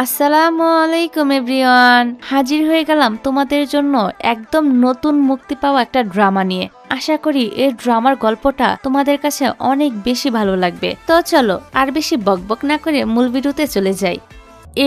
আসসালামু আলাইকুম এভরিওয়ান, হাজির হয়ে গেলাম তোমাদের জন্য একদম নতুন মুক্তি পাওয়া একটা ড্রামা নিয়ে। আশা করি এই ড্রামার গল্পটা তোমাদের কাছে অনেক বেশি ভালো লাগবে। তো চলো আর বেশি বকবক না করে মূল ভিডিওতে চলে যাই।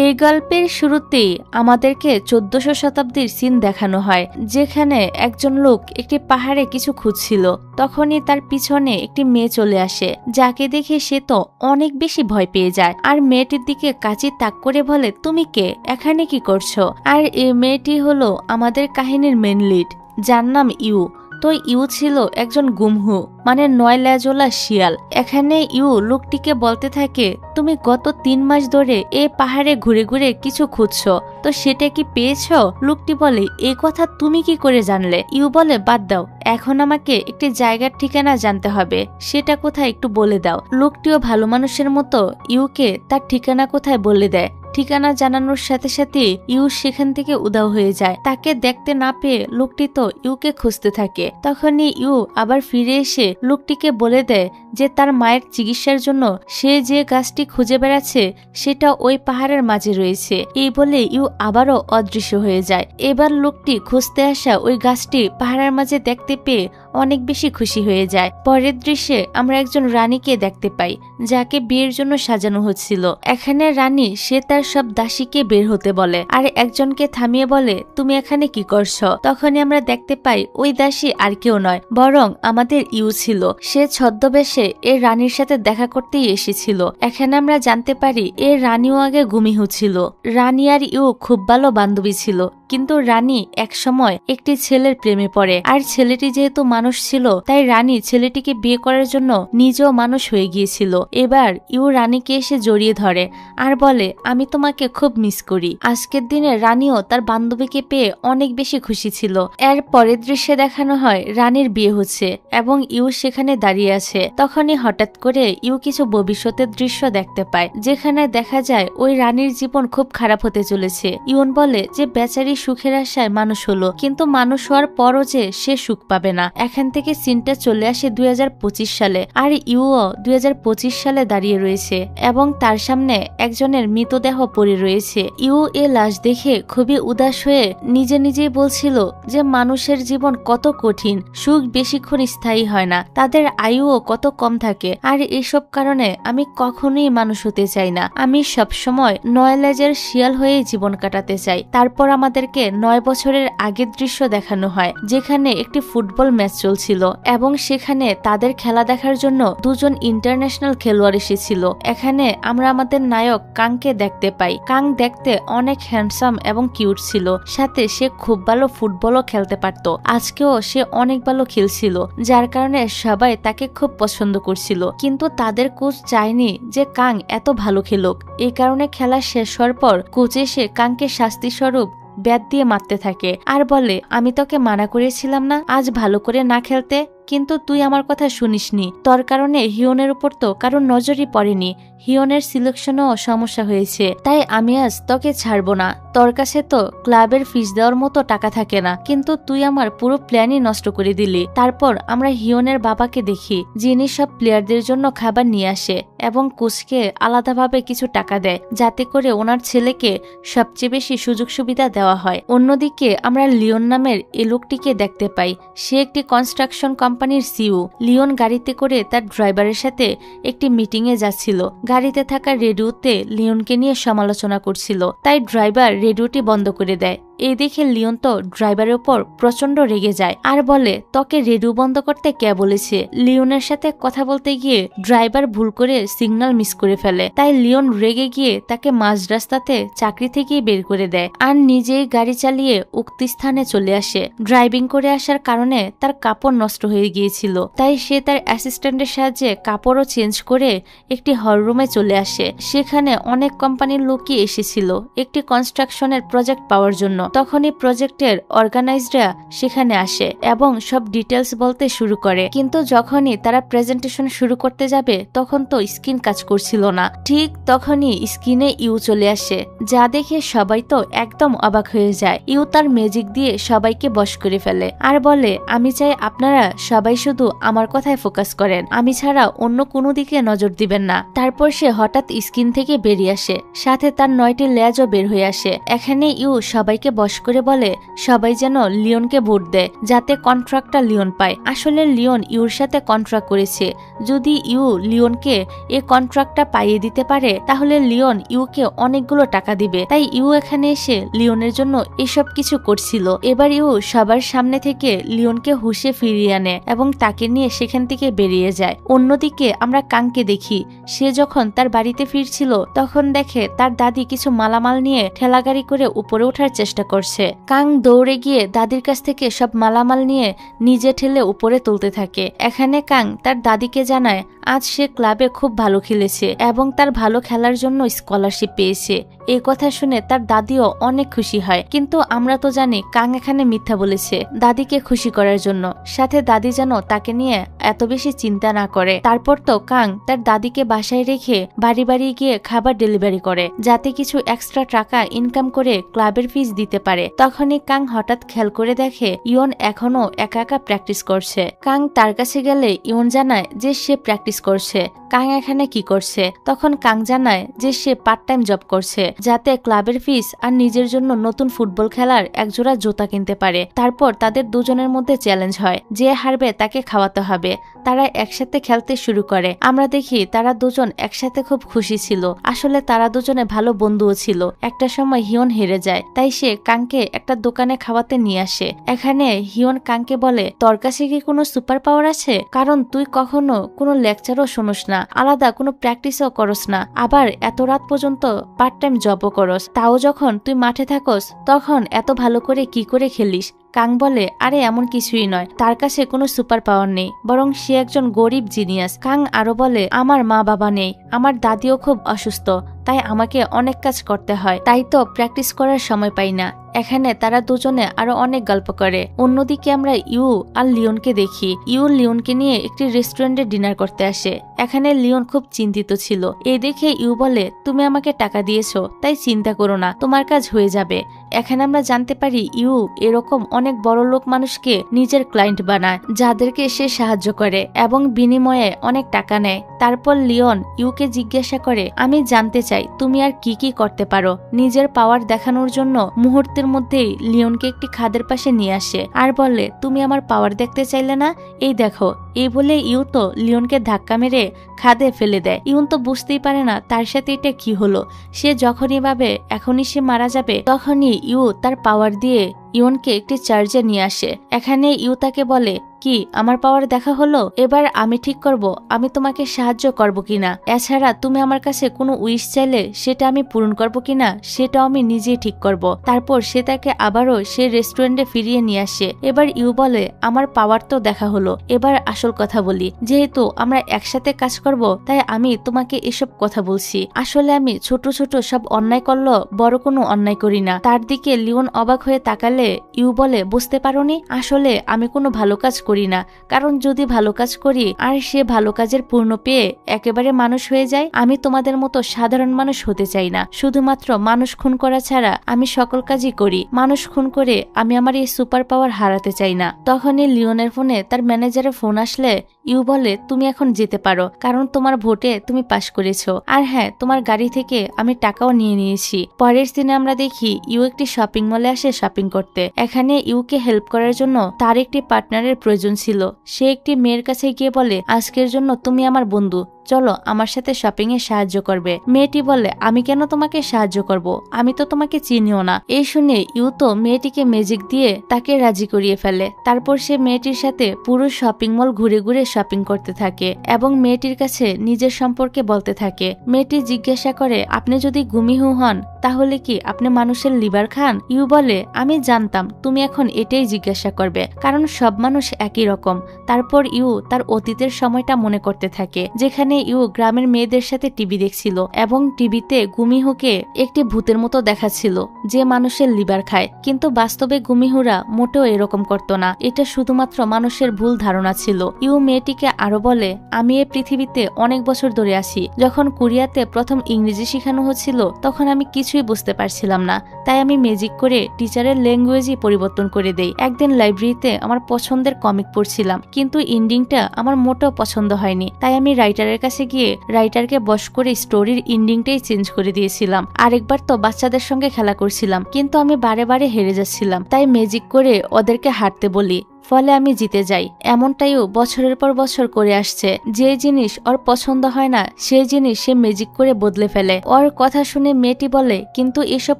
এই গল্পের শুরুতেই আমাদেরকে 1400 শতাব্দীর সিন দেখানো হয়, যেখানে একজন লোক একটি পাহাড়ে কিছু খুঁজছিল। তখনই তার পিছনে একটি মেয়ে চলে আসে, যাকে দেখে সে তো অনেক বেশি ভয় পেয়ে যায় আর মেয়েটির দিকে কাঁচি তাক করে বলে, তুমি কে, এখানে কি করছো? আর এই মেয়েটি হলো আমাদের কাহিনীর মেন লিড, যার নাম ইউ। তো ইউ ছিল একজন গুমহু, মানে 9 লেজওয়ালা শিয়াল। এখানে ইউ লোকটিকে বলতে থাকে, তুমি গত 3 মাস ধরে এই পাহাড়ে ঘুরে ঘুরে কিছু খুঁজছো, তো সেটা কি পেয়েছো? লোকটি বলে, এই কথা তুমি কি করে জানলে? ইউ বলে, বাদ দাও, এখন আমাকে একটি জায়গার ঠিকানা জানতে হবে, সেটা কোথায় একটু বলে দাও। লোকটিও ভালো মানুষের মতো ইউকে তার ঠিকানা কোথায় বলে দেয়। ঠিকানা জানানোর সাথে সাথে ইউ সেখান থেকে উধাও হয়ে যায়। তাকে দেখতে না পেয়ে লোকটি তো ইউকে খুঁজতে থাকে। তখনই ইউ আবার ফিরে এসে লোকটিকে বলে দেয় যে তার মায়ের চিকিৎসার জন্য সে যে গাছটি খুঁজে বেড়াচ্ছে সেটা ওই পাহাড়ের মাঝে রয়েছে। এই বলে ইউ আবারও অদৃশ্য হয়ে যায়। এবার লোকটি খুঁজতে আসা ওই গাছটি পাহাড়ের মাঝে দেখতে পেয়ে অনেক বেশি খুশি হয়ে যায়। পরের দৃশ্যে আমরা একজন রানীকে দেখতে পাই, যাকে বিয়ের জন্য সাজানো হচ্ছিল। এখানে রানী সে তার সব দাসীকে বের হতে বলে আর একজনকে থামিয়ে বলে, তুমি এখানে কি করছো? তখনই আমরা দেখতে পাই ওই দাসী আর কেউ নয়, বরং আমাদের ইউ ছিল। সে ছদ্মবেশে এর রানীর সাথে দেখা করতেই এসেছিল। এখানে আমরা জানতে পারি এর রানীও আগে গুমিহু ছিল। রানী আর ইউ খুব ভালো বান্ধবী ছিল, কিন্তু রানী এক সময় একটি ছেলের প্রেমে পড়ে, আর ছেলেটি যেহেতু মানুষ ছিল তাই রানী ছেলেটিকে বিয়ে করার জন্য নিজেও মানুষ হয়ে গিয়েছিল। এবার ইউ রানীকে এসে জড়িয়ে ধরে আর বলে, আমি তোমাকে খুব মিস করি। আজকের দিনে রানীও তার বান্ধবীকে পেয়ে অনেক বেশি খুশি ছিল। এর পরের দৃশ্যে দেখানো হয় রানীর বিয়ে হচ্ছে এবং ইউ সেখানে দাঁড়িয়ে আছে। তখনই হঠাৎ করে ইউ কিছু ভবিষ্যতের দৃশ্য দেখতে পায়, যেখানে দেখা যায় ওই রানীর জীবন খুব খারাপ হতে চলেছে। ইউন বলে যে বেচারি সুখের আশায় মানুষ হলো, কিন্তু মানুষ হওয়ার পরও যে সে সুখ পাবে না। এখান থেকে সিনটা চলে আসে 2025 সালে, আর ইউও 2025 সালে দাঁড়িয়ে রয়েছে এবং তার সামনে একজনের মৃতদেহ পড়ে রয়েছে। ইউ এ লাশ দেখে খুবই উদাস হয়ে নিজে নিজেই বলছিল যে মানুষের জীবন কত কঠিন, সুখ বেশিক্ষণ স্থায়ী হয় না, তাদের আয়ুও কত কম থাকে। আর এইসব কারণে আমি কখনোই মানুষ হতে চাই না, আমি সবসময় 9 লেজের শিয়াল হয়ে জীবন কাটাতে চাই। তারপর আমাদেরকে 9 বছরের আগের দৃশ্য দেখানো হয়, যেখানে একটি ফুটবল ম্যাচ চলছিল এবং সেখানে তাদের খেলা দেখার জন্য দুজন ইন্টারন্যাশনাল খেলোয়াড় এসেছিল। এখানে আমরা আমাদের নায়ক কাংকে দেখতে পাই। কাং দেখতে অনেক হ্যান্ডসাম এবং কিউট ছিল, সাথে সে খুব ভালো ফুটবলও খেলতে পারত। আজকেও সে অনেক ভালো খেলছিল, যার কারণে সবাই তাকে খুব পছন্দ করছিল। কিন্তু তাদের কোচ চায়নি যে কাং এত ভালো খেলুক। এই কারণে খেলা শেষ হওয়ার পর কোচ এসে কাংকে শাস্তি স্বরূপ ব্যাট দিয়ে মারতে থাকে আর বলে, আমি তোকে মানা করেছিলাম না আজ ভালো করে না খেলতে, কিন্তু তুই আমার কথা শুনিসনি। তোর কারণে হিয়নের উপর তো কারোর নজরই পড়েনি, হিয়নের সিলেকশনেও সমস্যা হয়েছে, তাই আমি আজ তোকে ছাড়বো না। তোর কাছে তো ক্লাবের ফিস দেওয়ার মতো টাকা থাকে না, কিন্তু তুই আমার পুরো প্ল্যানই নষ্ট করে দিলি। তারপর আমরা হিয়নের বাবাকে দেখি, যিনি সব প্লেয়ারদের জন্য খাবার নিয়ে আসে এবং কোচকে আলাদাভাবে কিছু টাকা দেয়, যাতে করে ওনার ছেলেকে সবচেয়ে বেশি সুযোগ সুবিধা দেওয়া হয়। অন্যদিকে আমরা লিওন নামের এই লোকটিকে দেখতে পাই। সে একটি কনস্ট্রাকশন কোম্পানির সিইও। লিওন গাড়িতে করে তার ড্রাইভারের সাথে একটি মিটিং এ যাচ্ছিল। গাড়িতে থাকা রেডিওতে লিওনকে নিয়ে সমালোচনা করছিল, তাই ড্রাইভার রেডিওটি বন্ধ করে দেয়। এই দেখে লিওন তো ড্রাইভারের উপর প্রচন্ড রেগে যায় আর বলে, তোকে রেডিও বন্ধ করতে কে বলেছে? লিওনের সাথে কথা বলতে গিয়ে ড্রাইভার ভুল করে সিগন্যাল মিস করে ফেলে, তাই লিওন রেগে গিয়ে তাকে মাঝ রাস্তাতে চাকরি থেকেই বের করে দেয় আর নিজেই গাড়ি চালিয়ে উক্ত স্থানে চলে আসে। ড্রাইভিং করে আসার কারণে তার কাপড় নষ্ট হয়ে গিয়েছিল, তাই সে তার অ্যাসিস্ট্যান্টের সাহায্যে কাপড়ও চেঞ্জ করে একটি হল রুমে চলে আসে। সেখানে অনেক কোম্পানির লোকই এসেছিল একটি কনস্ট্রাকশনের প্রজেক্ট পাওয়ার জন্য। তখনই প্রজেক্টের অর্গানাইজরা সেখানে আসে এবং সব ডিটেলস বলতে শুরু করে, কিন্তু যখনই তারা প্রেজেন্টেশন শুরু করতে যাবে তখন তো স্ক্রিন কাজ করছিল না। ঠিক তখনই স্ক্রিনে ইউ চলে আসে, যা দেখে সবাই তো একদম অবাক হয়ে যায়। ইউ তার ম্যাজিক দিয়ে সবাইকে বশ করে ফেলে আর বলে, আমি চাই আপনারা সবাই শুধু আমার কথায় ফোকাস করেন, আমি ছাড়া অন্য কোনো দিকে নজর দিবেন না। তারপর সে হঠাৎ স্ক্রিন থেকে বেরিয়ে আসে, সাথে তার 9টি লেজও বের হয়ে আসে। এখানে ইউ সবাইকে বশ করে বলে সবাই যেন লিওনকে ভোট দেয়, যাতে কন্ট্রাক্টটা লিওন পায়। আসলে লিওন ইউর সাথে কন্ট্রাক্ট করেছে, যদি ইউ লিওনকে এই কন্ট্রাক্টটা পাইয়ে দিতে পারে তাহলে লিওন ইউকে অনেকগুলো টাকা দিবে। তাই ইউ এখানে এসে লিওনের জন্য এসব কিছু করছিল। এবার ইউ সবার সামনে থেকে লিওনকে হুঁশে ফিরিয়ে আনে এবং তাকে নিয়ে সেখান থেকে বেরিয়ে যায়। অন্যদিকে আমরা কাংকে দেখি, সে যখন তার বাড়িতে ফিরছিল তখন দেখে তার দাদি কিছু মালামাল নিয়ে ঠেলাগাড়ি করে উপরে ওঠার চেষ্টা করছে। কাং দৌড়ে গিয়ে দাদির কাছ থেকে সব মালামাল নিয়ে নিজে ঠেলে উপরে তুলতে থাকে। এখানে কাং তার দাদিকে জানায় আজ সে ক্লাবে খুব ভালো খেলেছে এবং তার ভালো খেলার জন্য স্কলারশিপ পেয়েছে। এই কথা শুনে তার দাদিও অনেক খুশি হয়, কিন্তু আমরা তো জানি কাং এখানে মিথ্যা বলেছে দাদিকে খুশি করার জন্য, সাথে দাদি যেন তাকে নিয়ে এত বেশি চিন্তা না করে। তারপর তো কাং তার দাদিকে বাসায় রেখে বাড়ি বাড়ি গিয়ে খাবার ডেলিভারি করে, যাতে কিছু এক্সট্রা টাকা ইনকাম করে ক্লাবের ফিস দিতে পারে। তখনই কাং হঠাৎ খেয়াল করে দেখে ইয়ন এখনো একা একা প্র্যাকটিস করছে। কাং তার কাছে গেলে ইয়ন জানায় যে সে প্র্যাকটিস করছে। কাং এখানে কি করছে? তখন কাং জানায় যে সে পার্ট টাইম জব করছে, যাতে ক্লাবের ফিস আর নিজের জন্য নতুন ফুটবল খেলার একজোড়া জুতা কিনতে পারে। তারপর তাদের দুজনের মধ্যে চ্যালেঞ্জ হয়, যে হারবে তাকে খাওয়াতে হবে। তারা একসাথে খেলতে শুরু করে। আমরা দেখি তারা দুজন একসাথে খুব খুশি ছিল। আসলে তারা দুজনে ভালো বন্ধুও ছিল। একটা সময় হিয়ন হেরে যায়, তাই সে কাংকে একটা দোকানে খাওয়াতে নিয়ে আসে। এখানে হিয়ন কাংকে বলে তোর কাছে কি কোনো সুপার পাওয়ার আছে? কারণ তুই কখনো কোনো লেকচারও শোনস না, আলাদা কোনো প্র্যাকটিসও করস না, আবার এত রাত পর্যন্ত পার্ট টাইম জবও করস। তাও যখন তুই মাঠে থাকস তখন এত ভালো করে কি করে খেলিস? কাং বলে আরে এমন কিছুই নয়, তার কাছে কোনো সুপার পাওয়ার নেই, বরং সে একজন গরিব জিনিয়াস। কাং আরো বলে আমার মা বাবা নেই, আমার দাদিও খুব অসুস্থ, তাই আমাকে অনেক কাজ করতে হয়, তাই তো প্র্যাকটিস করার সময় পাই না। এখানে তারা দুজনে আরো অনেক গল্প করে। অন্যদিকে আমরা ইউ আর লিওনকে দেখি। ইউ লিওনকে নিয়ে একটি রেস্টুরেন্টে ডিনার করতে আসে। এখানে লিওন খুব চিন্তিত ছিল। এই দেখে ইউ বলে তুমি আমাকে টাকা দিয়েছো, তাই চিন্তা করো না, তোমার কাজ হয়ে যাবে। এখানে আমরা জানতে পারি ইউ এরকম অনেক বড় লোক মানুষকে নিজের ক্লায়েন্ট বানায়, যাদেরকে সে সাহায্য করে এবং বিনিময়ে অনেক টাকা নেয়। তারপর লিওন ইউকে জিজ্ঞাসা করে আমি জানতে চাই তুমি আর কি কি করতে পারো। নিজের পাওয়ার দেখানোর জন্য মুহূর্তের মধ্যেই লিওনকে একটি খাদের পাশে নিয়ে আসে আর বলে তুমি আমার পাওয়ার দেখতে চাইলে না, এই দেখো। এই বলে ইউ তো লিওনকে ধাক্কা মেরে খাদে ফেলে দেয়। ইউন তো বুঝতেই পারে না তার সাথে এটা কি হলো। সে যখনই ভাবে এখনই সে মারা যাবে, তখনই ইউ তার পাওয়ার দিয়ে ইউনকে একটি চার্জে নিয়ে আসে। এখানে ইউ তাকে বলে কি আমার পাওয়ার দেখা হলো, এবার আমি ঠিক করব আমি তোমাকে সাহায্য করব কিনা। এছাড়া তুমি আমার কাছে কোনো উইশ চাইলে সেটা আমি পূরণ করব কিনা সেটাও আমি নিজেই ঠিক করব। তারপর সে তাকে আবারও সে রেস্টুরেন্টে ফিরিয়ে নিয়ে আসে। এবার ইউ বলে আমার পাওয়ার তো দেখা হলো, এবার আসল কথা বলি। যেহেতু আমরা একসাথে কাজ করব তাই আমি তোমাকে এসব কথা বলছি। আসলে আমি ছোট ছোট সব অন্যায় করলো, বড় কোনো অন্যায় করি না। তার দিকে লিওন অবাক হয়ে তাকালে ইউ বলে বুঝতে পারোনি, আসলে আমি কোনো ভালো কাজ করি না, কারণ যদি ভালো কাজ করি আর সে ভালো কাজের পূর্ণ পেয়ে একেবারে মানুষ হয়ে যায়, আমি তোমাদের মতো সাধারণ মানুষ হতে চাই না। শুধুমাত্র মানুষ খুন করা ছাড়া আমি সকল কাজই করি। মানুষ খুন করে আমি আমার এই সুপার পাওয়ার হারাতে চাই না। তখনই লিওনের ফোনে তার ম্যানেজারের ফোন আসলে ইউ বলে তুমি এখন যেতে পারো, কারণ তোমার ভোটে তুমি পাশ করেছো। আর হ্যাঁ, তোমার গাড়ি থেকে আমি টাকাও নিয়ে নিয়েছি। পরের দিনে আমরা দেখি ইউ একটি শপিং মলে আসে শপিং করতে। এখানে ইউকে হেল্প করার জন্য তার একটি পার্টনারের প্রয়োজন ছিল। সে একটি মেয়ের কাছে গিয়ে বলে আজকের জন্য তুমি আমার বন্ধু, চলো আমার সাথে শপিং এ সাহায্য করবে। মেয়েটি বলে আমি কেন তোমাকে সাহায্য করব, আমি তো তোমাকে চিনিও না। এই শুনে ইউ তো মেয়েটিকে ম্যাজিক দিয়ে তাকে রাজি করিয়ে ফেলে। তারপর সে মেয়েটির সাথে পুরো শপিং মল ঘুরে ঘুরে শপিং করতে থাকে এবং মেয়েটির কাছে নিজের সম্পর্কে বলতে থাকে। মেয়েটি জিজ্ঞাসা করে আপনি যদি গুমিহু হন তাহলে কি আপনি মানুষের লিভার খান? ইউ বলে আমি জানতাম তুমি এখন এটাই জিজ্ঞাসা করবে, কারণ সব মানুষ একই রকম। তারপর ইউ তার অতীতের সময়টা মনে করতে থাকে, যেখানে ইউ গ্রামের মেয়েদের সাথে টিভি দেখছিল এবং টিভিতে গুমিহুকে একটি ভূতের মতো দেখাচ্ছিল যে মানুষের লিভার খায়, কিন্তু বাস্তবে গুমিহুরা মোটেও এরকম করতো না। এটা শুধুমাত্র মানুষের ভুল ধারণা ছিল। ইউ মেয়েটিকে আরো বলে, আমি এই পৃথিবীতে অনেক বছর ধরে আছি। যখন কোরিয়াতে প্রথম ইংরেজি শেখানো হচ্ছিল তখন আমি কিছুই বুঝতে পারছিলাম না, তাই আমি ম্যাজিক করে টিচারের ল্যাঙ্গুয়েজই পরিবর্তন করে দেই। একদিন লাইব্রেরিতে আমার পছন্দের কমিক পড়ছিলাম, কিন্তু ইন্ডিংটা আমার মোটেও পছন্দ হয়নি, তাই আমি রাইটারের কাছে গিয়ে রাইটারকে বশ করে স্টোরির ইন্ডিংটাই চেঞ্জ করে দিয়েছিলাম। আরেকবার তো বাচ্চাদের সঙ্গে খেলা করছিলাম, কিন্তু আমি বারে বারে হেরে যাচ্ছিলাম, তাই ম্যাজিক করে ওদেরকে হারতে বলি, ফলে আমি জিতে যাই। এমনটাইও বছরের পর বছর করে আসছে। যে জিনিস ওর পছন্দ হয় না সেই জিনিস সে ম্যাজিক করে বদলে ফেলে। ওর কথা শুনে মেয়েটি বলে, কিন্তু এসব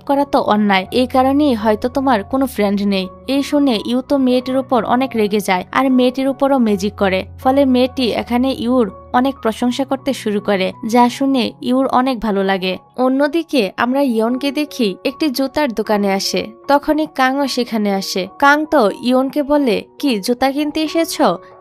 করা তো অন্যায়, এই কারণেই হয়তো তোমার কোনো ফ্রেন্ড নেই। এই শুনে ইউ তো মেয়েটির উপর অনেক রেগে যায় আর মেয়েটির উপরও ম্যাজিক করে। ফলে মেয়েটি এখানে ইউর অনেক প্রশংসা করতে শুরু করে, যা শুনে ইউর অনেক ভালো লাগে। অন্যদিকে আমরা ইয়নকে দেখি একটি জুতার দোকানে আসে। তখনই কাংও সেখানে আসে। কাং তো ইয়নকে বলে, কি জুতা কিনতে এসেছ?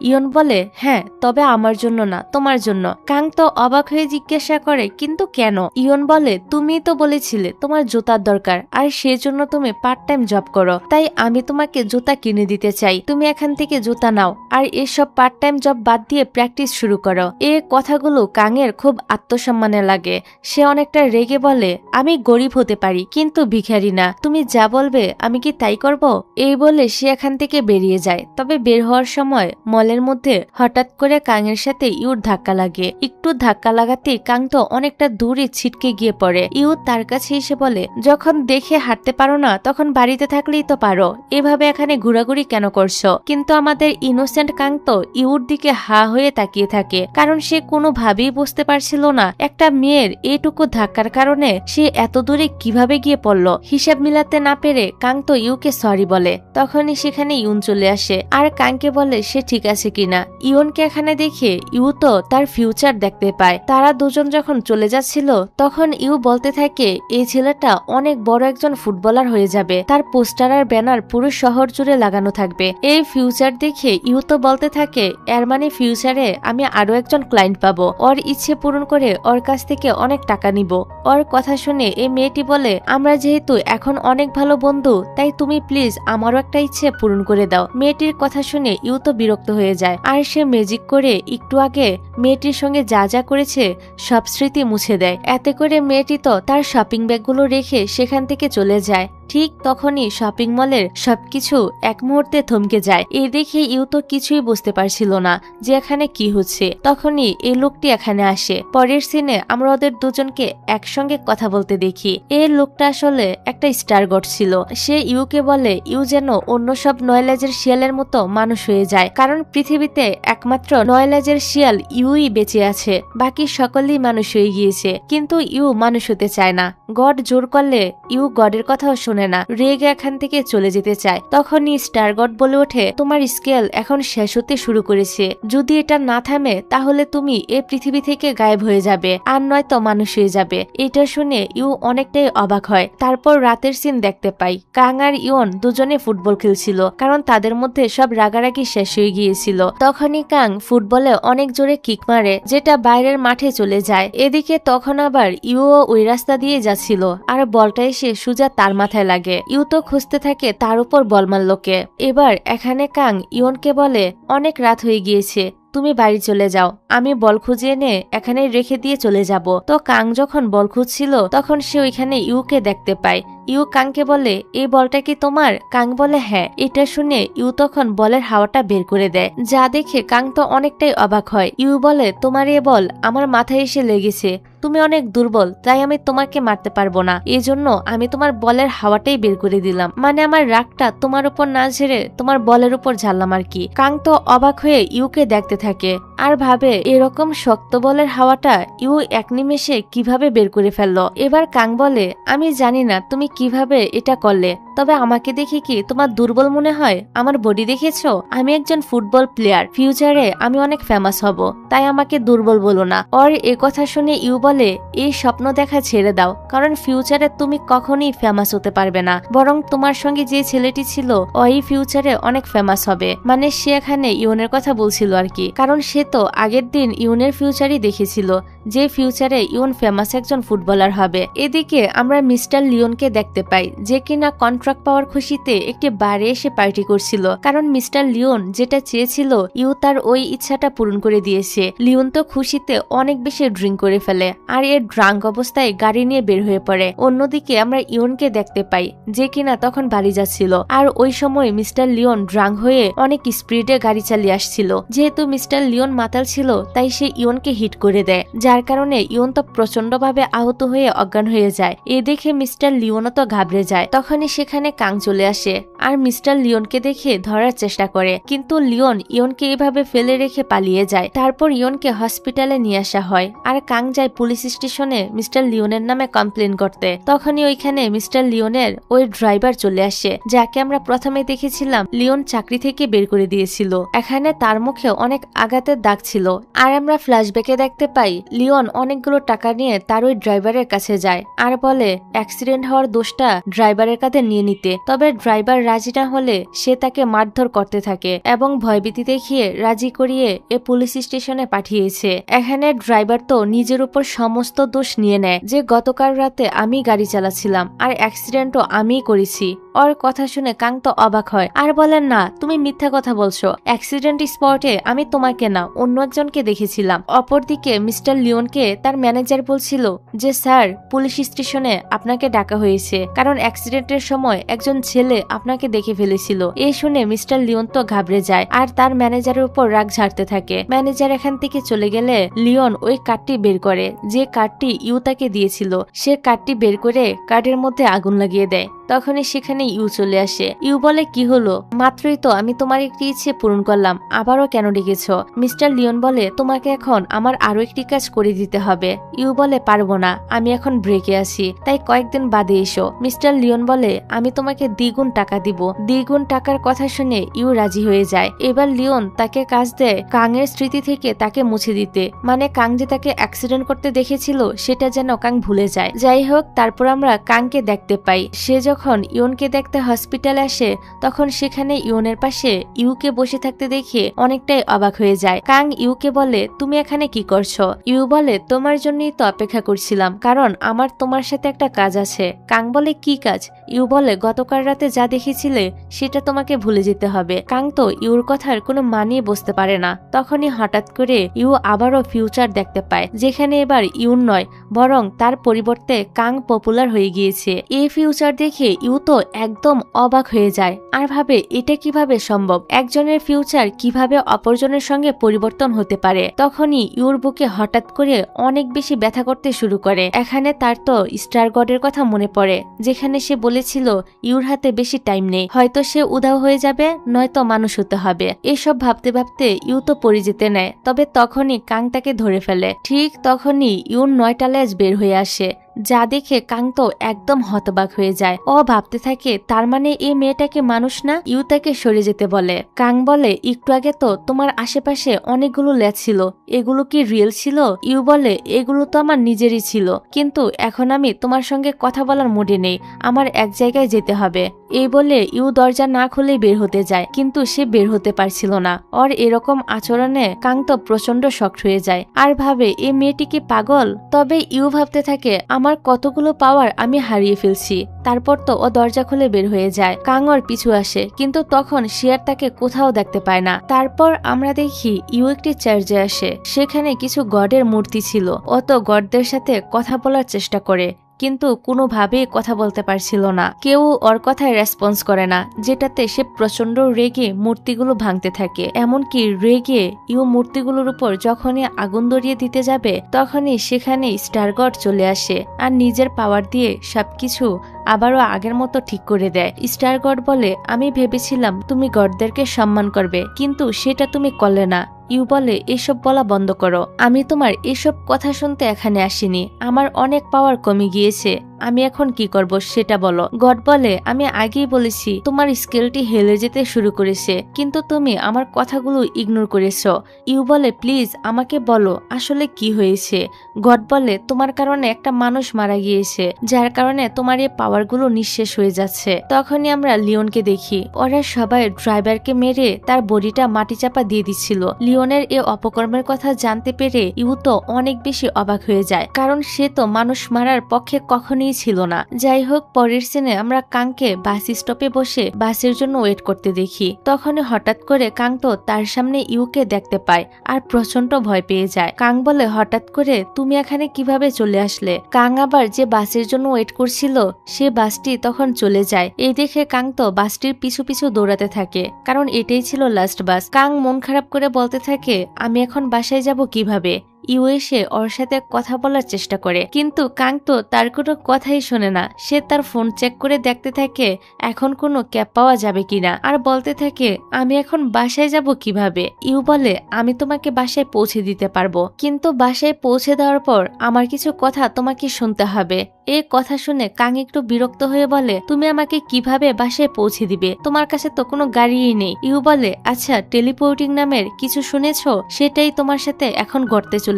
ইয়ন বলে, হ্যাঁ, তবে আমার জন্য না, তোমার জন্য। কাং তো অবাক হয়ে জিজ্ঞাসা করে, কিন্তু কেন? ইয়ন বলে, তুমি তো বলেছিলে তোমার জুতার দরকার আর সেজন্য তুমি পার্ট টাইম জব করো, তাই আমি তোমাকে জুতা কিনে দিতে চাই। তুমি এখান থেকে জুতা নাও আর এসব পার্ট টাইম জব বাদ দিয়ে প্র্যাকটিস শুরু করো। এই কথাগুলো কাংয়ের খুব আত্মসম্মানে লাগে। সে অনেকটা রেগে বলে, আমি গরিব হতে পারি কিন্তু ভিখারি না, তুমি যা বলবে আমি কি তাই করব? এই বলে সে এখান থেকে বেরিয়ে যায়। তবে বের হওয়ার সময় মলের মধ্যে হঠাৎ করে কাংয়ের সাথে ইউর ধাক্কা লাগে। একটু ধাক্কা লাগাতে কাং তো অনেকটা দূরে ছিটকে গিয়ে পড়ে। ইউ তার কাছে এসে বলে, যখন দেখে হাঁটতে পারো না তখন বাড়িতে থাকলেই তো পারো, এভাবে এখানে ঘোরাঘুরি কেন করছো? কিন্তু আমাদের ইনোসেন্ট কাং তো ইউর দিকে হা হয়ে তাকিয়ে থাকে, কারণ সে কোনোভাবেই বুঝতে পারছিল না একটা মেয়ের এটুকু ধাক্কার কারণে সে এত দূরে কিভাবে গিয়ে পড়ল। হিসাব মিলাতে না পেরে কাং তো ইউকে সরি বলে। তখনই সেখানে ইউন চলে আসে আর কাংকে বলে সে ঠিক আছে কিনা। ইউনকে এখানে দেখে ইউ তো তার ফিউচার দেখতে পায়। তারা দুজন যখন চলে যাচ্ছিল তখন ইউ বলতে থাকে, এই ছেলেটা অনেক বড় একজন ফুটবলার হয়ে যাবে, তার পোস্টার আর ব্যানার পুরো শহর জুড়ে লাগানো থাকবে। এই ফিউচার দেখে ইউ তো বলতে থাকে, এর মানে ফিউচারে আমি আরো একজন ক্লায়েন্ট পাবো, ওর ইচ্ছে পূরণ করে ওর কাছ থেকে অনেক টাকা নিব। ওর কথা শুনে এই মেয়েটি বলে, আমরা যেহেতু এখন অনেক ভালো বন্ধু, তাই তুমি প্লিজ আমারও একটা ইচ্ছে পূরণ করে দাও। মেয়েটির কথা শুনে ইউ তো বিরক্ত হয়ে যায় আর সে ম্যাজিক করে একটু আগে মেয়েটির সঙ্গে যা যা করেছে সব স্মৃতি মুছে দেয়। এতে করে মেয়েটি তো তার শপিং ব্যাগগুলো রেখে সেখান থেকে চলে যায়। ঠিক তখনই শপিং মলের সবকিছু এক মুহূর্তে থমকে যায়। এই দেখে ইউ তো কিছুই বুঝতে পারছিল না যে এখানে কি হচ্ছে। তখনই এই লোকটি এখানে আসে। পরের সিনে আমরা ওদের দুজনকে একসঙ্গে কথা বলতে দেখি। এই লোকটা আসলে একটা স্টার গড ছিল। সে ইউকে বলে, ইউ যেন অন্য সব নয়লাজের শিয়ালের মতো মানুষ হয়ে যায়, কারণ পৃথিবীতে একমাত্র নয়লাজের শিয়াল ইউই বেঁচে আছে, বাকি সকলেই মানুষ হয়ে গিয়েছে। কিন্তু ইউ মানুষ হতে চায় না। গড জোর করলে ইউ গডের কথাও শুনে না, রেগে এখান থেকে চলে যেতে চায়। তখনই স্টার গড বলে ওঠে, তোমার স্কেল এখন শেষ হতে শুরু করেছে, যদি এটা না থামে তাহলে তুমি এই পৃথিবী থেকে গায়েব হয়ে যাবে আর নয়তো মানুষ হয়ে যাবে। এটা শুনে ইউ অনেকটাই অবাক হয়। তারপর রাতের সিন দেখতে পাই। কাং আর ইয়ন দুজনে ফুটবল খেলছিল, কারণ তাদের মধ্যে সব রাগারাগি শেষ হয়ে গিয়েছিল। তখনই কাং ফুটবলে অনেক জোরে কিক মারে, যেটা বাইরের মাঠে চলে যায়। এদিকে তখন আবার ইউও ওই রাস্তা দিয়ে যাচ্ছিল আর বলটা এসে সোজা তার মাথায় লাগে। ইউ তো খুঁজতে থাকে তার উপর বল মারলোকে। এবার এখানে কাং ইয়নকে বলে, অনেক রাত হয়ে গিয়েছে, তুমি বাড়ি চলে যাও, আমি বল খুঁজে এনে এখানে রেখে দিয়ে চলে যাব। তো কাং যখন বল খুঁজছিল তখন সে ওইখানে ইউকে দেখতে পায়। ইউ কাংকে বলে, এই বলটা কি তোমার? কাং বলে, হ্যাঁ। এটা শুনে ইউ তখন বলের হাওয়াটা বের করে দেয়, যা দেখে কাং তো অনেকটাই অবাক হয়। ইউ বলে, তোমার এ বল আমার মাথায় এসে লেগেছে, তুমি অনেক দুর্বল, তাই আমি তোমাকে মারতে পারবো না, এজন্য আমি তোমার বলের হাওয়াটাই বের করে দিলাম, মানে আমার রাগটা তোমার উপর না ঝেড়ে তোমার বলের উপর ঝাড়লাম আর কি। কাং তো অবাক হয়ে ইউকে দেখতে থাকে আর ভাবে এরকম শক্ত বলের হাওয়াটা ইউ এক নিমেষে কিভাবে বের করে ফেললো। এবার কাং বলে, আমি জানি না তুমি কিভাবে এটা করলে, তবে আমাকে দেখে কি তোমার দুর্বল মনে হয়? আমার বডি দেখেছো? আমি একজন ফুটবল প্লেয়ার, ফিউচারে আমি অনেক ফেমাস হব, তাই আমাকে দুর্বল বলো না। ওর এ কথা শুনে ইউ বলে এই স্বপ্ন দেখা ছেড়ে দাও, কারণ ফিউচারে তুমি কখনোই ফেমাস হতে পারবে না, বরং তোমার সঙ্গে যে ছেলেটি ছিল ওই ফিউচারে অনেক ফেমাস হবে। মানে সে এখানে ইউনের কথা বলছিল আর কি, কারণ সে তো আগের দিন ইউনের ফিউচারই দেখেছিল যে ফিউচারে ইউন ফেমাস একজন ফুটবলার হবে। এদিকে আমরা মিস্টার লিওনকে দেখতে পাই যে কিনা কন্ট্রাক্ট পাওয়ার খুশিতে একটি বারে এসে পার্টি করছিল, কারণ মিস্টার লিওন যেটা চেয়েছিল ইউ তার ওই ইচ্ছাটা পূরণ করে দিয়েছে। লিওন তো খুশিতে অনেক বেশি ড্রিঙ্ক করে ফেলে আর এর ড্রাঙ্ক অবস্থায় গাড়ি নিয়ে বের হয়ে পড়ে। অন্যদিকে আমরা ইউনকে দেখতে পাই যে কিনা তখন বাড়ি যাচ্ছিল, আর ওই সময় মিস্টার লিওন ড্রাঙ্ক হয়ে অনেক স্পিডে গাড়ি চালিয়ে আসছিল। যেহেতু মিস্টার লিওন মাতাল ছিল তাই সে ইউনকে হিট করে দেয়, যার কারণে ইউন তো প্রচন্ড ভাবে আহত হয়ে অজ্ঞান হয়ে যায়। এ দেখে মিস্টার লিওনও তো ঘাবড়ে যায়। তখনই সেখানে কাং চলে আসে আর মিস্টার লিওনকে দেখে ধরার চেষ্টা করে, কিন্তু লিওন ইয়নকে এভাবে ফেলে রেখে পালিয়ে যায়। তারপর ইয়নকে হসপিটালে নিয়ে আসা হয় আর কাং যায় পুলিশ স্টেশনে মিস্টার লিওনের নামে কমপ্লেন করতে। তখনই ওইখানে মিস্টার লিওনের ওই ড্রাইভার চলে আসে, যাকে আমরা প্রথমে দেখেছিলাম লিওন চাকরি থেকে বের করে দিয়েছিল। এখানে তার মুখে অনেক আঘাতের দাগ ছিল, আর আমরা ফ্ল্যাশব্যাকে দেখতে পাই লিওন অনেকগুলো টাকা নিয়ে তার ওই ড্রাইভারের কাছে যায় আর বলে অ্যাক্সিডেন্ট হওয়ার দোষটা ড্রাইভারের কাঁধে নিয়ে নিতে। তবে ড্রাইভার রাজি না হলে সে তাকে মারধর করতে থাকে এবং ভয়ভীতি দেখিয়ে রাজি করিয়ে এ পুলিশ স্টেশনে পাঠিয়েছে। এখানে ড্রাইভার তো নিজের উপর সমস্ত দোষ নিয়ে নেয় যে গতকাল রাতে আমি গাড়ি চালাচ্ছিলাম আর অ্যাক্সিডেন্টও আমিই করেছি। ওর কথা শুনে কাং তো অবাক হয় আর বলেন না তুমি মিথ্যা কথা বলছো, অ্যাক্সিডেন্ট স্পটে আমি তোমাকে না অন্য একজনকে দেখেছিলাম। অপরদিকে মিস্টার লিওনকে তার ম্যানেজার বলছিল যে স্যার পুলিশ স্টেশনে আপনাকে ডাকা হয়েছে কারণ অ্যাক্সিডেন্টের সময় একজন ছেলে আপনাকে দেখে ফেলেছিল। এই শুনে মিস্টার লিওন তো ঘাবড়ে যায় আর তার ম্যানেজারের উপর রাগ ঝাড়তে থাকে। ম্যানেজার এখান থেকে চলে গেলে লিওন ওই কার্ডটি বের করে যে কার্ডটি ইউ তাকে দিয়েছিল, সে কার্ডটি বের করে কার্ডের মধ্যে আগুন লাগিয়ে দেয়। তখনই সেখানে ইউ চলে আসে। ইউ বলে কি হলো, মাত্রই তো আমি তোমার একটি ইচ্ছে পূরণ করলাম, আবারও কেন ডেকেছ? মিস্টার লিওন বলে তোমাকে এখন আমার আরো একটি কাজ করে দিতে হবে। ইউ বলে পারবো না, আমি এখন ব্রেকে আছি, তাই কয়েকদিন বাদে এসো। মিস্টার লিওন বলে আমি তোমাকে দ্বিগুণ টাকা দিব। দ্বিগুণ টাকার কথা শুনে ইউ রাজি হয়ে যায়। এবার লিওন তাকে কাজ দেয় কাং এর স্মৃতি থেকে তাকে মুছে দিতে, মানে কাং যে তাকে অ্যাক্সিডেন্ট করতে দেখেছিল সেটা যেন কাং ভুলে যায়। যাই হোক, তারপর আমরা কাংকে দেখতে পাই সে যখন ইউনকে দেখতে হসপিটালে আসে তখন সেখানে ইউনের পাশে ইউকে বসে থাকতে দেখে অনেকটাই অবাক হয়ে যায়। কাং ইউকে বলে তুমি এখানে কি করছো? ইউ বলে তোমার জন্যই তো অপেক্ষা করছিলাম, কারণ আমার তোমার সাথে একটা কাজ আছে। কাং বলে কি কাজ? ইউ বলে গতকাল রাতে যা দেখেছিলে সেটা তোমাকে ভুলে যেতে হবে। কাং তো ইউর কথার কোনো মানিয়ে বসতে পারে না। তখনই হঠাৎ করে ইউ আবারও ফিউচার দেখতে পায়, যেখানে এবার ইউন নয় বরং তার পরিবর্তে কাং পপুলার হয়ে গিয়েছে। এই ফিউচার দেখে ইউ তো একদম অবাক হয়ে যায় আর ভাবে এটা কিভাবে সম্ভব, একজনের ফিউচার কিভাবে অপরজনের সঙ্গে পরিবর্তন হতে পারে। তখনই ইউর বুকে হঠাৎ করে অনেক বেশি ব্যথা করতে শুরু করে। এখানে তার তো স্টার গডের কথা মনে পড়ে, যেখানে সে বলেছিল ইউর হাতে বেশি টাইম নেই, হয়তো সে উধাও হয়ে যাবে নয়তো মানুষ হতে হবে। এসব ভাবতে ভাবতে ইউ তো পড়ে যেতে নেয়, তবে তখনই কাং তাকে ধরে ফেলে। ঠিক তখনই ইউর 9টা লেজ বের হয়ে আসে, যা দেখে কাং তো একদম হতবাক হয়ে যায়। ও ভাবতে থাকে তার মানে এই মেয়েটাকে মানুষ না। ইউ তাকে সরে যেতে বলে। কাং বলে একটু আগে তো তোমার আশেপাশে অনেকগুলো লেজ ছিল, এগুলো কি রিয়েল ছিল? ইউ বলে এগুলো তো আমার নিজেরই ছিল, কিন্তু এখন আমি তোমার সঙ্গে কথা বলার মুডে নেই, আমার এক জায়গায় যেতে হবে। এই বলে ইউ দরজা না খুলেই বের হতে যায়, কিন্তু সে বের হতে পারছিল না। ওর এরকম আচরণে কাং তো প্রচন্ড শকড হয়ে যায় আর ভাবে এই মেয়েটি কি পাগল? তবে ইউ ভাবতে থাকে আমার কতগুলো পাওয়ার আমি হারিয়ে ফেলছি। তারপর তো ও দরজা খুলে বের হয়ে যায়। কাং ওর পিছু আসে, কিন্তু তখন শিয়ার তাকে কোথাও দেখতে পায় না। তারপর আমরা দেখি ইউ একটি চার্চে আসে, সেখানে কিছু গডের মূর্তি ছিল। ও তো গডদের সাথে কথা বলার চেষ্টা করে, কিন্তু কোনোভাবেই কথা বলতে পারছিল না। কেউ ওর কথায় রেসপন্স করে না, যেটাতে সে প্রচন্ড রেগে মূর্তিগুলো ভাঙতে থাকে। এমনকি রেগে ইউ মূর্তিগুলোর উপর যখনই আগুন ধরিয়ে দিতে যাবে তখনই সেখানে স্টার গড চলে আসে আর নিজের পাওয়ার দিয়ে সবকিছু আবারও আগের মতো ঠিক করে দেয়। স্টার গড বলে আমি ভেবেছিলাম তুমি গডদেরকে সম্মান করবে, কিন্তু সেটা তুমি করলে না। ইউ বলে এসব বলা বন্ধ করো, আমি তোমার এসব কথা শুনতে এখানে আসিনি, আমার অনেক পাওয়ার কমে গিয়েছে, আমি এখন কি করব সেটা বলো। গড বলে, আমি আগেই বলেছি তোমার স্কেলটি হেলে যেতে শুরু করেছে, কিন্তু তুমি আমার কথাগুলো ইগনোর করেছো। ইউ বলে, প্লিজ আমাকে বলো আসলে কি হয়েছে। গড বলে, তোমার কারণে একটা মানুষ মারা গিয়েছে, যার কারণে তোমার এই পাওয়ারগুলো নিঃশেষ হয়ে যাচ্ছে। তখনই আমরা লিওনকে দেখি, ওরা সবাই ড্রাইভারকে মেরে তার বডিটা মাটি চাপা দিয়ে দিচ্ছিল। লিওনের এই অপকর্মের কথা জানতে পেরে ইউ তো অনেক বেশি অবাক হয়ে যায়, কারণ সে তো মানুষ মারার পক্ষে কখনোই ছিল না। যাই হোক, পরের সিনে আমরা কাংকে বাস স্টপে বসে বাসের জন্য ওয়েট করতে দেখি। তখনই হঠাৎ করে কাং তো তার সামনে ইউকে দেখতে পায় আর প্রচন্ড ভয় পেয়ে যায়। কাং বলে, হঠাৎ করে তুমি এখানে কিভাবে চলে আসলে? কাং আবার যে বাসের জন্য ওয়েট করছিল সে বাসটি তখন চলে যায়। এই দেখে কাং তো বাসটির পিছু পিছু দৌড়াতে থাকে, কারণ এটাই ছিল লাস্ট বাস। কাং মন খারাপ করে বলতে থাকে, আমি এখন বাসায় যাব কিভাবে? ইউ এসে ওর সাথে কথা বলার চেষ্টা করে, কিন্তু কাং তো তার কোনো কথাই শোনে না। সে তার ফোন চেক করে দেখতে থাকে এখন কোনো ক্যাব পাওয়া যাবে কিনা, আর বলতে থাকে, আমি এখন বাসায় যাব কিভাবে? ইউ বলে, আমি তোমাকে বাসায় পৌঁছে দিতে পারবো, কিন্তু বাসায় পৌঁছে দেওয়ার পর আমার কিছু কথা তোমাকে শুনতে হবে। এই কথা শুনে কাং একটু বিরক্ত হয়ে বলে, তুমি আমাকে কিভাবে বাসায় পৌঁছে দিবে? তোমার কাছে তো কোনো গাড়িই নেই। ইউ বলে, আচ্ছা, টেলিপোর্টিং নামের কিছু শুনেছো? সেটাই তোমার সাথে এখন ঘটতে চলেছে।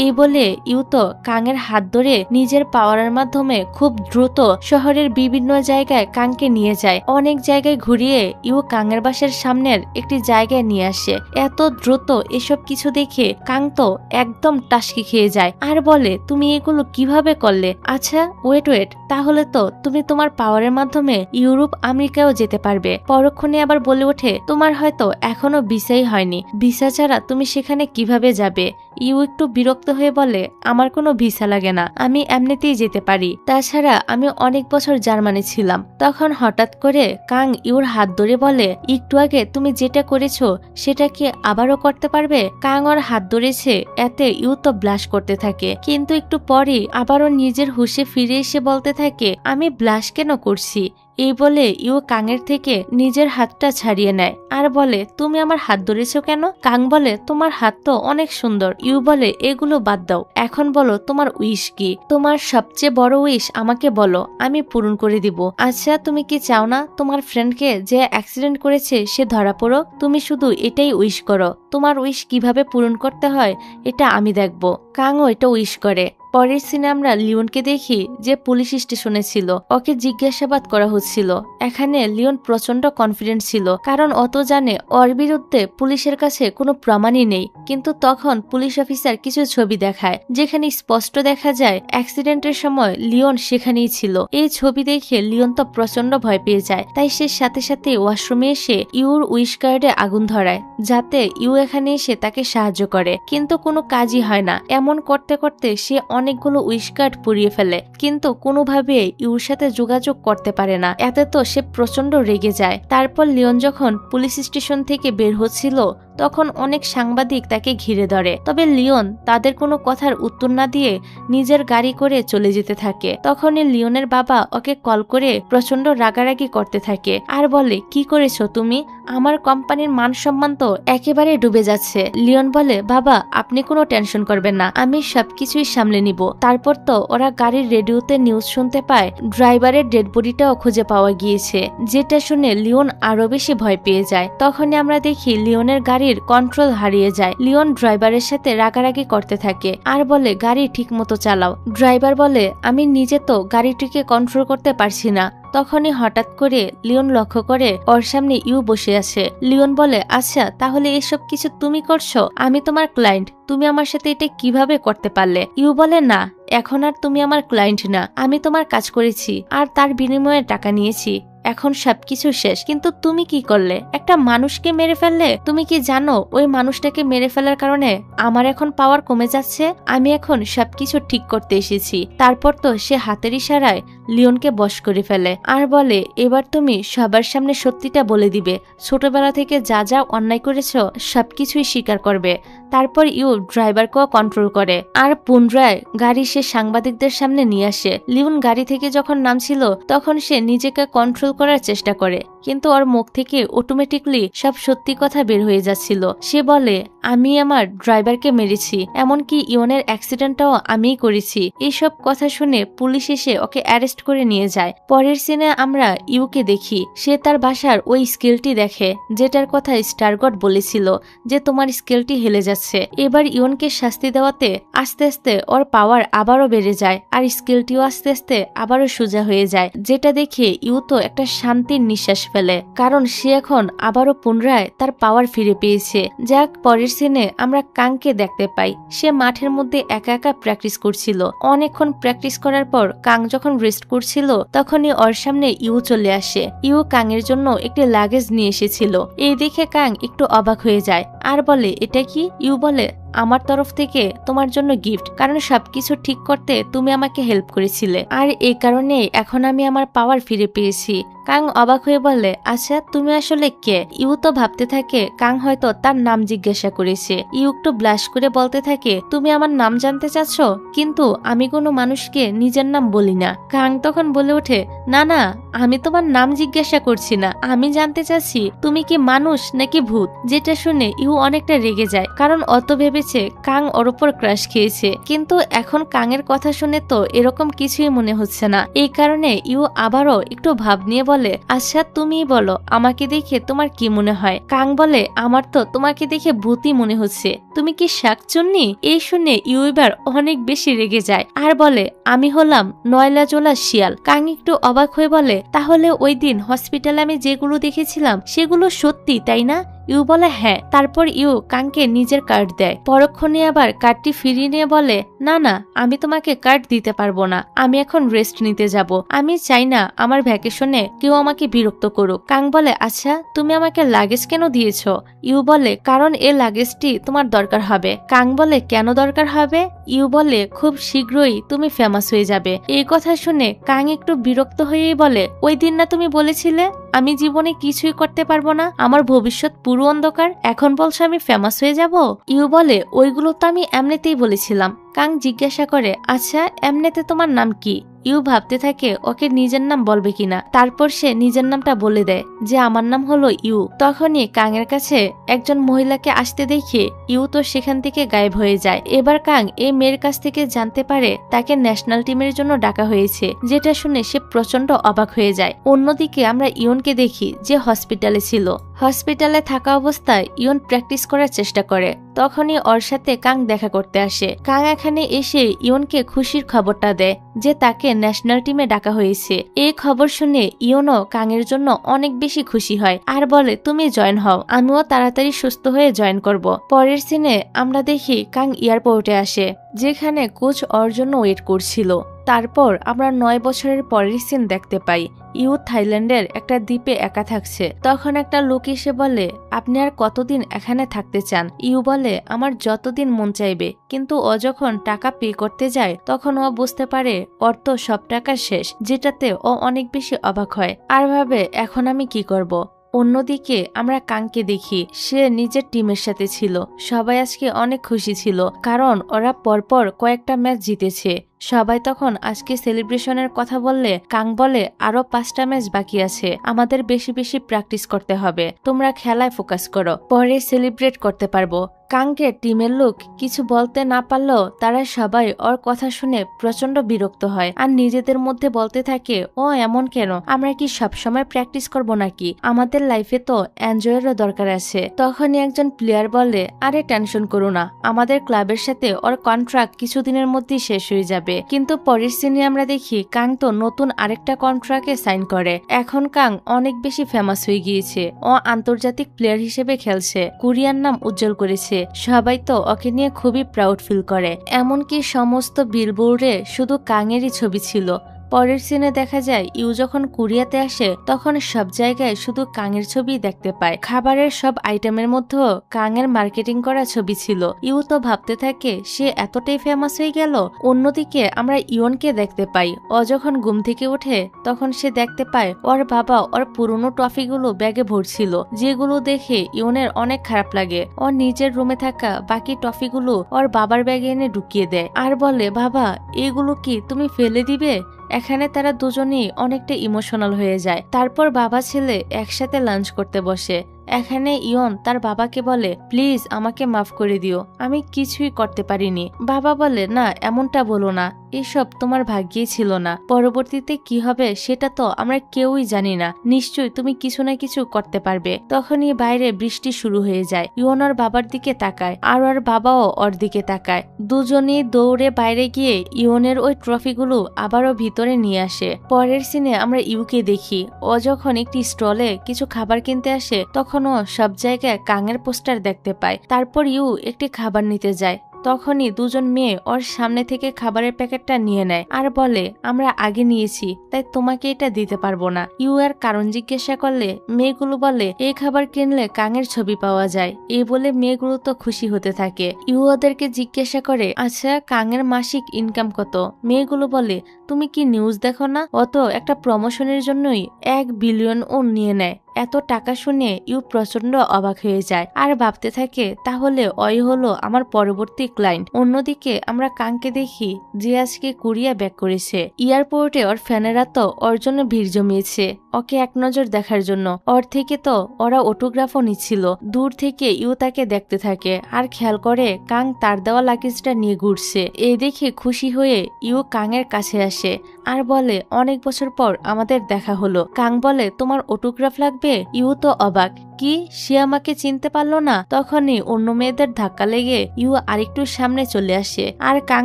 এই বলে ইউ তো কাংয়ের হাত ধরে নিজের পাওয়ারের মাধ্যমে খুব দ্রুত শহরের বিভিন্ন জায়গায় কাংকে নিয়ে যায়। অনেক জায়গায় ঘুরিয়ে ইউ কাংয়ের বাসার সামনের একটি জায়গায় নিয়ে আসে। এত দ্রুত এসব কিছু দেখে কাং তো একদম টাসকি খেয়ে যায় আর বলে, তুমি এগুলো কিভাবে করলে? আচ্ছা ওয়েট, তাহলে তো তুমি তোমার পাওয়ারের মাধ্যমে ইউরোপ আমেরিকাও যেতে পারবে। পরক্ষণে আবার বলে ওঠে, তোমার হয়তো এখনো ভিসাই হয়নি, ভিসা ছাড়া তুমি সেখানে কিভাবে যাবে? ইউ একটু বিরক্ত হয়ে বলে, আমার কোনো ভিসা লাগে না, আমি এমনিতেই যেতে পারি। তাছাড়া আমি অনেক বছর জার্মানি ছিলাম। তখন হঠাৎ করে কাং ইউর হাত ধরে বলে, একটু আগে তুমি যেটা করেছো সেটা কি আবারও করতে পারবে? কাং ওর হাত ধরেছে, এতে ইউ তো ব্লাশ করতে থাকে, কিন্তু একটু পরে আবারও নিজের হুঁশে ফিরে এসে বলতে থাকে, আমি ব্লাশ কেন করছি? এই বলে ইউ কাংয়ের থেকে নিজের হাতটা ছাড়িয়ে নেয় আর বলে, তুমি আমার হাত ধরেছো কেন? কাং বলে, তোমার হাত তো অনেক সুন্দর। ইউ বলে, এগুলো বাদ দাও, এখন বলো তোমার উইশ কি? তোমার সবচেয়ে বড় উইশ আমাকে বলো, আমি পূরণ করে দিব। আচ্ছা, তুমি কি চাও না তোমার ফ্রেন্ডকে যে অ্যাক্সিডেন্ট করেছে সে ধরা পড়ো? তুমি শুধু এটাই উইশ করো। তোমার উইশ কিভাবে পূরণ করতে হয় এটা আমি দেখবো। কাংও এটা উইশ করে। পরের সিনে আমরা লিওনকে দেখি যে পুলিশ স্টেশনে ছিল, ওকে জিজ্ঞাসাবাদ করা হচ্ছিল। এখানে লিওন প্রচন্ড কনফিডেন্ট ছিল, কারণ অত জানে ওর বিরুদ্ধে পুলিশের কাছে কোনো প্রমাণই নেই। কিন্তু তখন পুলিশ অফিসার কিছু ছবি দেখায়, যেখানে স্পষ্ট দেখা যায় অ্যাক্সিডেন্টের সময় লিওন সেখানেই ছিল। এই ছবি দেখে লিওন তো প্রচন্ড ভয় পেয়ে যায়, তাই সে সাথে সাথে ওয়াশরুমে এসে ইউর উইশ কার্ডে আগুন ধরায়, যাতে ইউ এখানে এসে তাকে সাহায্য করে। কিন্তু কোনো কাজই হয় না। এমন করতে করতে সে অনেকগুলো উইশ কার্ড পুড়িয়ে ফেলে, কিন্তু কোনোভাবে ইউর সাথে যোগাযোগ করতে পারে না। এতে তো সে প্রচন্ড রেগে যায়। তারপর লিওন যখন পুলিশ স্টেশন থেকে বের হচ্ছিল তখন অনেক সাংবাদিক তাকে ঘিরে ধরে, তবে লিওন তাদের কোনো কথার উত্তর না দিয়ে নিজের গাড়ি করে চলে যেতে থাকে। তখনই লিওনের বাবা ওকে কল করে প্রচন্ড রাগারাগি করতে থাকে আর বলে, কি করেছো তুমি? আমার কোম্পানির মান সম্মান তো একেবারে ডুবে যাচ্ছে। লিওন বলে, বাবা আপনি কোনো টেনশন করবেন না, আমি সবকিছুই সামলে নিব। তারপর তো ওরা গাড়ির রেডিওতে নিউজ শুনতে পায় ড্রাইভারের ডেড বডিটাও খুঁজে পাওয়া গিয়েছে, যেটা শুনে লিওন আরো বেশি ভয় পেয়ে যায়। তখনই আমরা দেখি লিওনের গাড়ির কন্ট্রোল হারিয়ে যায়। লিওন ড্রাইভারের সাথে রাগারাগি করতে থাকে আর বলে, গাড়ি ঠিক মতো চালাও। ড্রাইভার বলে, আমি নিজে তো গাড়িটিকে কন্ট্রোল করতে পারছি না। তখনই হঠাৎ করে লিওন লক্ষ্য করে ওর সামনে ইউ বসে আছে। লিওন বলে, আচ্ছা তাহলে এসব কিছু তুমি করছো? আমি তোমার ক্লায়েন্ট, তুমি আমার সাথে এটা কিভাবে করতে পারলে? ইউ বলে, না, এখন আর তুমি আমার ক্লায়েন্ট না, আমি তোমার কাজ করেছি আর তার বিনিময়ে টাকা নিয়েছি, এখন সবকিছু শেষ। কিন্তু তুমি কি করলে? একটা মানুষকে মেরে ফেললে। তুমি কি জানো ওই মানুষটাকে মেরে ফেলার কারণে আমার এখন পাওয়ার কমে যাচ্ছে? আমি এখন সবকিছু ঠিক করতে এসেছি। তারপর তো সে হাতের ইশারায় লিওনকে বশ করে ফেলে আর বলে, এবার তুমি সবার সামনে সত্যিটা বলে দিবে, ছোটবেলা থেকে যা যা অন্যায় করেছ সবকিছুই স্বীকার করবে। তারপর ইউ ড্রাইভারকেও কন্ট্রোল করে আর পুনরায় গাড়ি সে সাংবাদিকদের সামনে নিয়ে আসে। লিওন গাড়ি থেকে যখন নামছিল তখন সে নিজেকে কন্ট্রোল করার চেষ্টা করে, কিন্তু ওর মুখ থেকে অটোমেটিকলি সব সত্যি কথা বের হয়ে যাচ্ছিল। সে বলে, আমি আমার ড্রাইভারকে মেরেছি, এমনকি ইওনের অ্যাক্সিডেন্টটাও আমিই করেছি। এইসব কথা শুনে পুলিশ এসে ওকে অ্যারেস্ট করে নিয়ে যায়। পরের সিনে আমরা ইউকে দেখি, সে তার বাসার ওই স্কেলটি দেখে যেটার কথা স্টারগড বলেছিল যে তোমার স্কেলটি হেলে যাচ্ছে। এবার ইওনকে শাস্তি দেওয়াতে আস্তে আস্তে ওর পাওয়ার আবারও বেড়ে যায় আর স্কেলটিও আস্তে আস্তে আবারও সোজা হয়ে যায়, যেটা দেখে ইউ তো একটা শান্তির নিঃশ্বাস ফেলে, কারণ সে এখন আবারও পুনরায় তার পাওয়ার ফিরে পেয়েছে। যাক, পরের সিনে আমরা কাংকে দেখতে পাই। সে মাঠের মধ্যে একা একা প্র্যাকটিস করছিল। অনেকক্ষণ প্র্যাকটিস করার পর কাং যখন রেস্ট করছিল তখনই ওর সামনে ইউ চলে আসে। ইউ কাংয়ের জন্য একটি লাগেজ নিয়ে এসেছিল। এই দেখে কাং একটু অবাক হয়ে যায় আর বলে, এটা কি? ইউ বলে, আমার তরফ থেকে তোমার জন্য গিফট, কারণ সবকিছু ঠিক করতে তুমি আমাকে হেল্প করেছিলে আর এই কারণে এখন আমি আমার পাওয়ার ফিরে পেয়েছি। কাং অবাক হয়ে বলে, আচ্ছা তুমি আসলে কে? ইউ তো ভাবতে থাকে কাং হয়তো তার নাম জিজ্ঞাসা করেছে। ইউ একটু ব্লাশ করে বলতে থাকে, তুমি আমার নাম জানতে চাচ্ছ? কিন্তু আমি কোনো মানুষকে নিজের নাম বলি না। কাং তখন বলে ওঠে, না না, আমি তোমার নাম জিজ্ঞাসা করছি না, আমি জানতে চাচ্ছি তুমি কি মানুষ নাকি ভূত। যেটা শুনে ইউ অনেকটা রেগে যায়, কারণ অত ভেবেছে কাং ওর উপর ক্রাশ খেয়েছে, কিন্তু এখন কাংয়ের কথা শুনে তো এরকম কিছুই মনে হচ্ছে না। এই কারণে ইউ আবারও একটু ভাব নিয়ে বলে, আচ্ছা তুমি বলো, আমাকে দেখে তোমার কি মনে হয়? কাং বলে, আমার তো তোমাকে দেখে ভূতই মনে হচ্ছে, তুমি কি শাকচুন্নি? এই শুনে ইউ এবার অনেক বেশি রেগে যায় আর বলে, আমি হলাম নয়লা জোলা শিয়াল। কাং একটু অবাক হয়ে বলে, তাহলে ওই দিন হসপিটালে আমি যেগুলো দেখেছিলাম সেগুলো সত্যি, তাই না? ইউ বলে, হ্যাঁ। তারপর ইউ কাংকে নিজের কার্ড দেয়। পরক্ষণে আবার কার্ডটি ফিরিয়ে নিয়ে বলে, না না, আমি তোমাকে কার্ড দিতে পারবো না, আমি এখন রেস্ট নিতে যাব, আমি চাই না আমার ভ্যাকেশনে কেউ আমাকে বিরক্ত করুক। কাং বলে, আচ্ছা তুমি আমাকে লাগেজ কেন দিয়েছ? ইউ বলে, কারণ এ লাগেজটি তোমার দরকার হবে। কাং বলে, কেন দরকার হবে? ইউ বলে, খুব শীঘ্রই তুমি ফেমাস হয়ে যাবে। এই কথা শুনে কাং একটু বিরক্ত হয়েই বলে, ওই দিন না তুমি বলেছিলে আমি জীবনে কিছুই করতে পারবো না, আমার ভবিষ্যৎ পুরো অন্ধকার, এখন বলছো আমি ফেমাস হয়ে যাব? ইউ বলে, ওইগুলো তো আমি এমনিতেই বলেছিলাম। কাং জিজ্ঞাসা করে, আচ্ছা এমনিতে তোমার নাম কি? ইউ ভাবতে থাকে ওকে নিজের নাম বলবে কিনা, তারপর সে নিজের নামটা বলে দেয় যে আমার নাম হলো ইউ। তখনই কাং এর কাছে একজন মহিলাকে আসতে দেখে ইউ তো সেখান থেকে গায়েব হয়ে যায়। এবার কাং এই মেয়ের কাছ থেকে জানতে পারে তাকে ন্যাশনাল টিমের জন্য ডাকা হয়েছে, যেটা শুনে সে প্রচন্ড অবাক হয়ে যায়। অন্যদিকে আমরা ইয়নকে দেখি যে হসপিটালে ছিল। হসপিটালে থাকা অবস্থায় ইয়ন প্র্যাকটিস করার চেষ্টা করে, তখনই ওর সাথে কাং দেখা করতে আসে। কাং এখানে এসে ইয়নকে খুশির খবরটা দেয় যে তাকে ন্যাশনাল টিমে ডাকা হয়েছে। এই খবর শুনে ইয়নও কাংয়ের জন্য অনেক বেশি খুশি হয় আর বলে, তুমি জয়েন হও, আমিও তাড়াতাড়ি সুস্থ হয়ে জয়েন করব। পরের সিনে আমরা দেখি কাং এয়ারপোর্টে আসে, যেখানে কোচ ওর জন্য ওয়েট করছিল। তারপর আমরা 9 বছরের পরের সিন দেখতে পাই। ইউ থাইল্যান্ডের একটা দ্বীপে একা থাকছে। তখন একটা লোক এসে বলে, আপনি আর কতদিন এখানে থাকতে চান? ইউ বলে, আমার যতদিন মন চাইবে। কিন্তু ও যখন টাকা পে করতে যায় তখন ও বুঝতে পারে ওর তো সব টাকা শেষ, যেটাতে ও অনেক বেশি অবাক হয় আর ভাবে, এখন আমি কি করব? অন্যদিকে আমরা কাংকে দেখি, সে নিজের টিমের সাথে ছিল। সবাই আজকে অনেক খুশি ছিল, কারণ ওরা পরপর কয়েকটা ম্যাচ জিতেছে। সবাই তখন আজকে সেলিব্রেশনের কথা বললে কাং বলে, আরো 5টা ম্যাচ বাকি আছে, আমাদের বেশি বেশি প্র্যাকটিস করতে হবে, তোমরা খেলায় ফোকাস করো, পরে সেলিব্রেট করতে পারবো। কাংকে টিমের লোক কিছু বলতে না পারলেও তারা সবাই ওর কথা শুনে প্রচন্ড বিরক্ত হয় আর নিজেদের মধ্যে বলতে থাকে, ও এমন কেন? আমরা কি সবসময় প্র্যাকটিস করব নাকি? আমাদের লাইফে তো এনজয়েরও দরকার আছে। তখনই একজন প্লেয়ার বলে, আরে টেনশন করো না, আমাদের ক্লাবের সাথে ওর কন্ট্রাক্ট কিছুদিনের মধ্যেই শেষ হয়ে যাবে। কিন্তু পরের সিনে আমরা দেখি কাং তো নতুন আরেকটা কন্ট্রাক্টে সাইন করে। এখন কাং অনেক বেশি ফেমাস হয়ে গিয়েছে, ও আন্তর্জাতিক প্লেয়ার হিসেবে খেলছে, কোরিয়ার নাম উজ্জ্বল করেছে। সবাই তো ওকে নিয়ে খুবই প্রাউড ফিল করে, এমনকি সমস্ত বিলবোর্ডে শুধু কাংয়েরই ছবি ছিল। পরের সিনে দেখা যায় ইউ যখন কোরিয়াতে আসে তখন সব জায়গায় শুধু কাংয়ের ছবি দেখতে পায়। খাবারের সব আইটেমের মধ্যেও কাংয়ের মার্কেটিং করা ছবি ছিল। ইউ তো ভাবতে থাকে সে এতটাই ফেমাস হয়ে গেল। অন্যদিকে আমরা ইয়নকে দেখতে পাই, ও যখন ঘুম থেকে ওঠে তখন সে দেখতে পায় ওর বাবা ওর পুরনো ট্রফিগুলো ব্যাগে ভরছিল, যেগুলো দেখে ইয়নের অনেক খারাপ লাগে। ও নিজের রুমে থাকা বাকি ট্রফিগুলো ওর বাবার ব্যাগে এনে ঢুকিয়ে দেয় আর বলে, বাবা এগুলো কি তুমি ফেলে দিবে? এখানে তারা দুজনেই অনেকটা ইমোশনাল হয়ে যায়। তারপর বাবা ছেলে একসাথে লাঞ্চ করতে বসে। এখানে ইয়ন তার বাবাকে বলে, প্লিজ আমাকে মাফ করে দিও, আমি কিছুই করতে পারিনি। বাবা বলে, না এমনটা বলো না, এসব তোমার ভাগ্যেই ছিল না, পরবর্তীতে কি হবে সেটা তো আমরা কেউই জানি না, নিশ্চয়ই তুমি কিছু না কিছু করতে পারবে। তখনই বাইরে বৃষ্টি শুরু হয়ে যায়। ইয়ন ওর বাবার দিকে তাকায় আর ওর বাবাও ওর দিকে তাকায়। দুজনেই দৌড়ে বাইরে গিয়ে ইয়নের ওই ট্রফিগুলো আবারও ভিতরে নিয়ে আসে। পরের সিনে আমরা ইউকে দেখি, ও যখন একটি স্টলে কিছু খাবার কিনতে আসে তখনও সব জায়গায় কাঙের পোস্টার দেখতে পায়। তারপর ইউ একটি খাবার নিতে যায়। তখনই দুজন মেয়ে ওর সামনে থেকে খাবারের প্যাকেটটা নিয়ে নেয় আর বলে, আমরা আগে নিয়েছি তাই তোমাকে এটা দিতে পারবো না। ইউ এর কারণ জিজ্ঞাসা করলে মেয়েগুলো বলে, এই খাবার কিনলে কাঙের ছবি পাওয়া যায়। এই বলে মেয়েগুলো তো খুশি হতে থাকে। ইউ ওদেরকে জিজ্ঞাসা করে, আচ্ছা কাঙের মাসিক ইনকাম কত? মেয়েগুলো বলে, তুমি কি নিউজ দেখো না, অত একটা প্রমোশনের জন্যই 1 বিলিয়ন ও নিয়ে নেয়। এত টাকা শুনে ইউ প্রচন্ড অবাক হয়ে যায় আর ভাবতে থাকে, তাহলে ওই হলো আমার পরবর্তী ক্লায়েন্ট। অন্যদিকে আমরা কাংকে দেখি যে আজকে কোরিয়া ব্যাক করেছে। এয়ারপোর্টে ওর ফ্যানেরা তো ওর জন্য ভিড় জমিয়েছে ওকে এক নজর দেখার জন্য। ওর থেকে তো ওরা অটোগ্রাফও নিচ্ছিল। দূর থেকে ইউ তাকে দেখতে থাকে আর খেয়াল করে কাং তার দেওয়া লাগেজটা নিয়ে ঘুরছে। এই দেখে খুশি হয়ে ইউ কাংয়ের কাছে আসে আর বলে, অনেক বছর পর আমাদের দেখা হলো। কাং বলে, তোমার অটোগ্রাফ লাগবে? ইউ তো অবাক, কি সে আমাকে চিনতে পারলো না? তখনই অন্য মেয়েদের ধাক্কা লেগে ইউ আরেকটু সামনে চলে আসে আর কাং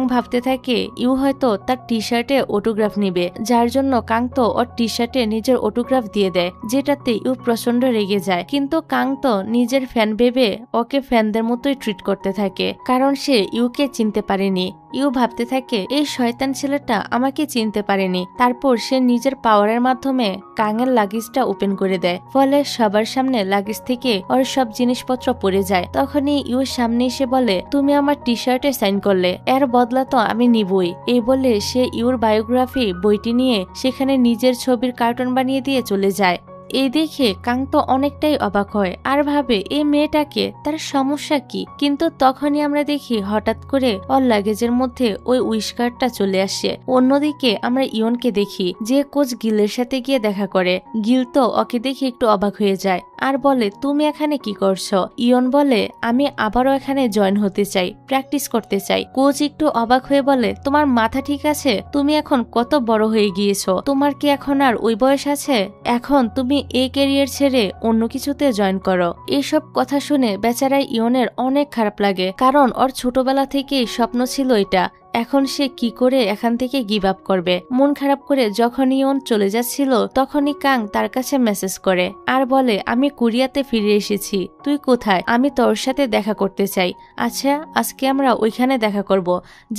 ভাবতে থাকে ইউ হয়তো তার টি শার্টে অটোগ্রাফ নিবে, যার জন্য কাং তো ওর টি শার্টে নিজের অটোগ্রাফ দিয়ে দেয়, যেটাতে ইউ প্রচন্ড রেগে যায়। কিন্তু কাং তো নিজের ফ্যান ভেবে ওকে ফ্যানদের মতোই ট্রিট করতে থাকে, কারণ সে ইউকে চিনতে পারেনি। ইউ ভাবতে থাকে, এই শয়তান ছেলেটা আমাকে চিনতে পারেনি। তারপর সে নিজের পাওয়ারের মাধ্যমে কাঙের লাগেজটা ওপেন করে দেয়, ফলে সবার সামনে লাগেজ থেকে ওর সব জিনিসপত্র পড়ে যায়। তখনই ইউ সামনে এসে বলে, তুমি আমার টি শার্টে সাইন করলে, এর বদলা তো আমি নিবই। এই বলে সে ইউর বায়োগ্রাফি বইটি নিয়ে সেখানে নিজের ছবির কার্টুন বানিয়ে দিয়ে চলে যায়। এই দেখে কাং তো অনেকটাই অবাক হয় আর ভাবে, এই মেয়েটাকে তার সমস্যা কি। কিন্তু তখনই আমরা দেখি হঠাৎ করে ওর লাগেজের মধ্যে ওই উইস্কারটা চলে আসে। অন্যদিকে আমরা ইয়নকে দেখি যে কোচ গিলের সাথে গিয়ে দেখা করে। গিল তো ওকে দেখে একটু অবাক হয়ে যায় আর বলে, তুমি এখানে কি করছো? ইয়ন বলে, আমি আবারও এখানে জয়েন হতে চাই, প্র্যাকটিস করতে চাই। কোচ একটু অবাক হয়ে বলে, তোমার মাথা ঠিক আছে? তুমি এখন কত বড় হয়ে গিয়েছো, তোমার কি এখন আর ওই বয়স আছে? এখন তুমি এই ক্যারিয়ার ছেড়ে অন্য কিছুতে জয়েন করো। এসব কথা শুনে বেচারা ইয়নের অনেক খারাপ লাগে, কারণ ওর ছোটবেলা থেকেই স্বপ্ন ছিল এটা। এখন সে কি করে এখান থেকে গিভ আপ করবে? মন খারাপ করে যখন ইয়ন চলে যাচ্ছিল তখনই কাং তার কাছে মেসেজ করে আর বলে, আমি কোরিয়াতে ফিরে এসেছি, তুই কোথায়? আমি তোর সাথে দেখা করতে চাই। আচ্ছা, আজকে আমরা ওইখানে দেখা করব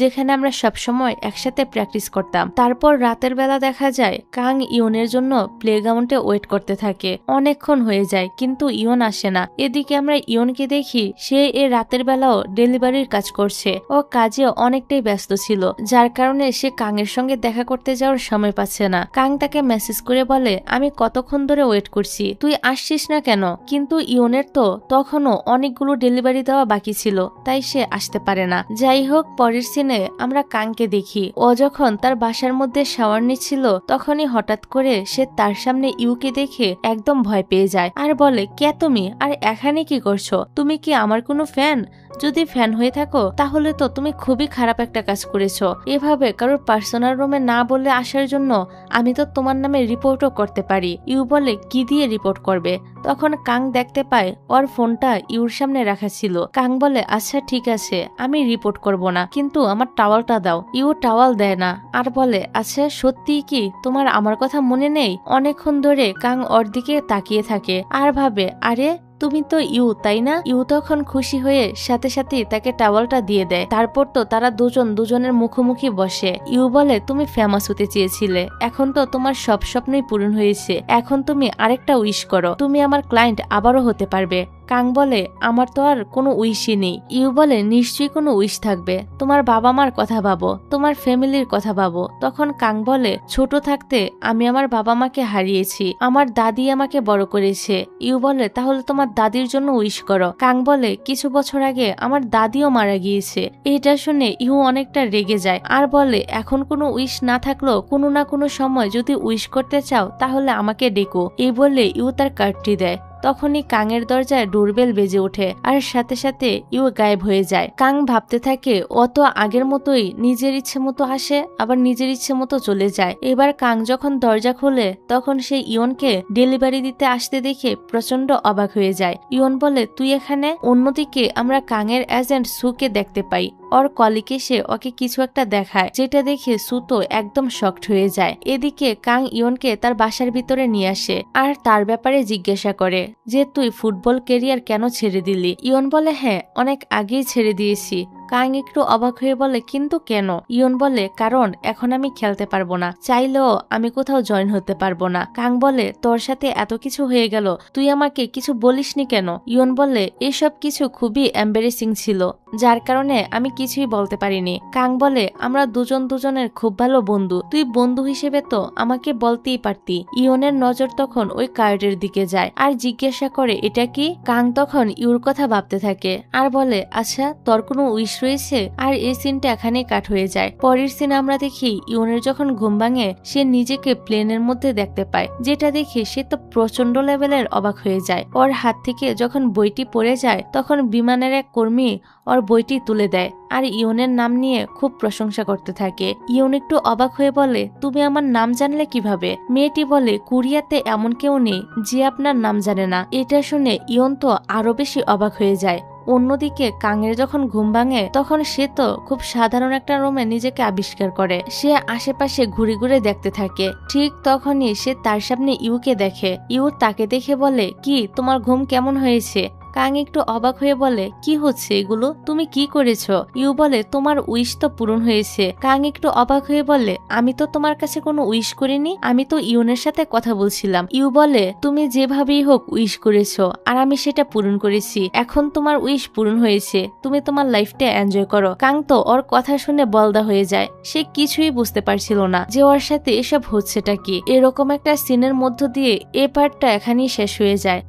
যেখানে আমরা সবসময় একসাথে প্র্যাকটিস করতাম। তারপর রাতের বেলা দেখা যায় কাং ইয়নের জন্য প্লেগ্রাউন্ডে ওয়েট করতে থাকে। অনেকক্ষণ হয়ে যায় কিন্তু ইয়ন আসে না। এদিকে আমরা ইয়নকে দেখি সে এ রাতের বেলাও ডেলিভারির কাজ করছে। ও কাজে অনেকটাই ব্যস্ত ছিল, যার কারণে সে কাংয়ের সঙ্গে দেখা করতে যাওয়ার সময় পাচ্ছে না। কাং তাকে মেসেজ করে বলে, আমি কতক্ষণ ধরে ওয়েট করছি, তুই আসছিস না কেন? কিন্তু ইয়নের তো তখনও অনেকগুলো ডেলিভারি দেওয়া বাকি ছিল, তাই সে আসতে পারে না। যাই হোক, পরের সিনে আমরা কাংকে দেখি ও যখন তার বাসার মধ্যে শাওয়ার নিচ্ছিল তখনই হঠাৎ করে সে তার সামনে ইউকে দেখে একদম ভয় পেয়ে যায় আর বলে, কে তুমি? আর এখানে কি করছো? তুমি কি আমার কোনো ফ্যান? যদি ফ্যান হয়ে থাকো তাহলে তো তুমি খুবই খারাপ একটা কাজ করেছো। এভাবে কারোর পার্সোনাল রুমে না বলে আসার জন্য আমি তো তোমার নামে রিপোর্টও করতে পারি। ইউ বলে, কি দিয়ে রিপোর্ট করবে? তখন কাং দেখতে পায় ওর ফোনটা ইউর সামনে রাখা ছিল। কাং বলে, আচ্ছা ঠিক আছে, আমি রিপোর্ট করব না, কিন্তু আমার টাওয়ালটা দাও। ইউ টাওয়াল দেয় না আর বলে, আচ্ছা সত্যিই কি তোমার আমার কথা মনে নেই? অনেকক্ষণ ধরে কাং ওর দিকে তাকিয়ে থাকে আর ভাবে, আরে তুমি তো ইউ, তাই না? ইউ তখন খুশি হয়ে সাথে সাথে তাকে টাওয়ালটা দিয়ে দেয়। তারপর তো তারা দুজনের মুখোমুখি বসে। ইউ বলে, তুমি ফেমাস হতে চেয়েছিলে, এখন তো তোমার সব স্বপ্নই পূরণ হয়েছে, এখন তুমি আরেকটা উইশ করো, তুমি আমার ক্লায়েন্ট আবারও হতে পারবে। কাং বলে আমার তো আর কোনো উইশই নেই। ইউ বলে নিশ্চয়ই কোনো উইশ থাকবে, তোমার বাবা মার কথা ভাবো, তোমার ফ্যামিলির কথা ভাবো। তখন কাং বলে ছোট থাকতে আমি আমার বাবা মাকে হারিয়েছি, আমার দাদি আমাকে বড় করেছে। ইউ বলে তাহলে তোমার দাদির জন্য উইশ করো। কাং বলে কিছু বছর আগে আমার দাদিও মারা গিয়েছে। এটা শুনে ইউ অনেকটা রেগে যায় আর বলে এখন কোনো উইশ না থাকলেও কোনো না কোনো সময় যদি উইশ করতে চাও তাহলে আমাকে ডেকো। এই বলে ইউ তার কার্ডটি দেয়। তখনই কাঙের দরজায় ডোরবেল বেজে ওঠে আর সাথে সাথে ইউ গায়েব হয়ে যায়। কাং ভাবতে থাকে অত আগের মতোই নিজের ইচ্ছে মতো আসে আবার নিজের ইচ্ছে মতো চলে যায়। এবার কাং যখন দরজা খোলে তখন সে ইয়নকে ডেলিভারি দিতে আসতে দেখে প্রচন্ড অবাক হয়ে যায়। ইয়ন বলে তুই এখানে? অন্যদিকে আমরা কাঙের এজেন্ট সুকে দেখতে পাই। ওর কলিগ এসে ওকে কিছু একটা দেখায়, যেটা দেখে সু তো একদম শকড হয়ে যায়। এদিকে কাং ইয়নকে তার বাসার ভিতরে নিয়ে আসে আর তার ব্যাপারে জিজ্ঞাসা করে যে তুই ফুটবল ক্যারিয়ার কেন ছেড়ে দিলি। ইয়ন বলে হ্যাঁ অনেক আগেই ছেড়ে দিয়েছি। কাং একটু অবাক হয়ে বলে কিন্তু কেন? ইয়ন বলে কারণ এখন আমি খেলতে পারবো না, চাইলেও আমি কোথাও জয়েন হতে পারবো না। কাং বলে তোর সাথে এত কিছু হয়ে গেল, তুই আমাকে কিছু বলিসনি কেন? ইয়ন বলে এসব কিছু খুবই এম্বারেসিং ছিল, যার কারণে আমি কিছুই বলতে পারিনি। কাং বলে আমরা দুজন দুজনের খুব ভালো বন্ধু, তুই বন্ধু হিসেবে তো আমাকে বলতেই পারতি। ইয়নের নজর তখন ওই কার্ডের দিকে যায় আর জিজ্ঞাসা করে এটা কি? কাং তখন ইউর কথা ভাবতে থাকে আর বলে আচ্ছা তোর কোনো উইশ রয়েছে? আর এই সিনটা এখানেই কাট হয়ে যায়। পরের সিনে আমরা দেখি ইয়নের যখন ঘুম ভাঙে সে নিজেকে প্লেনের মধ্যে দেখতে পায়, যেটা দেখে সে তো প্রচন্ড লেভেলের অবাক হয়ে যায়। ওর হাত থেকে যখন বইটি পড়ে যায় তখন বিমানের এক কর্মী ওর বইটি তুলে দেয় আর ইয়নের নাম নিয়ে খুব প্রশংসা করতে থাকে। ইয়ন একটু অবাক হয়ে বলে তুমি আমার নাম জানলে কিভাবে? মেয়েটি বলে কোরিয়াতে এমন কেউ নেই যে আপনার নাম জানে না। এটা শুনে ইয়ন তো আরো বেশি অবাক হয়ে যায়। অন্যদিকে কাঙের যখন ঘুম ভাঙে তখন সে তো খুব সাধারণ একটা রুমে নিজেকে আবিষ্কার করে। সে আশেপাশে ঘুরে ঘুরে দেখতে থাকে। ঠিক তখনই সে তার সামনে ইউকে দেখে। ইউ তাকে দেখে বলে কি তোমার ঘুম কেমন হয়েছে? কাং একটু অবাক হয়ে বলে কি হচ্ছে এগুলো, তুমি কি করেছো? ইউ বলে তোমার উইশ তো পূরণ হয়েছে। কাং একটু অবাক হয়ে বলে আমি তো তোমার কাছে কোনো উইশ করিনি, আমি তো ইউনের সাথে কথা বলছিলাম। ইউ বলে তুমি যেভাবেই হোক উইশ করেছো আর আমি সেটা পূরণ করেছি, এখন তোমার উইশ পূরণ হয়েছে, তুমি তোমার লাইফটা এনজয় করো। কাং তো ওর কথা শুনে বলদা হয়ে যায়। সে কিছুই বুঝতে পারছিল না যে ওর সাথে এসব হচ্ছেটা কি। এরকম একটা সিনের মধ্য দিয়ে এ পার্টটা এখানেই শেষ হয়ে যায়।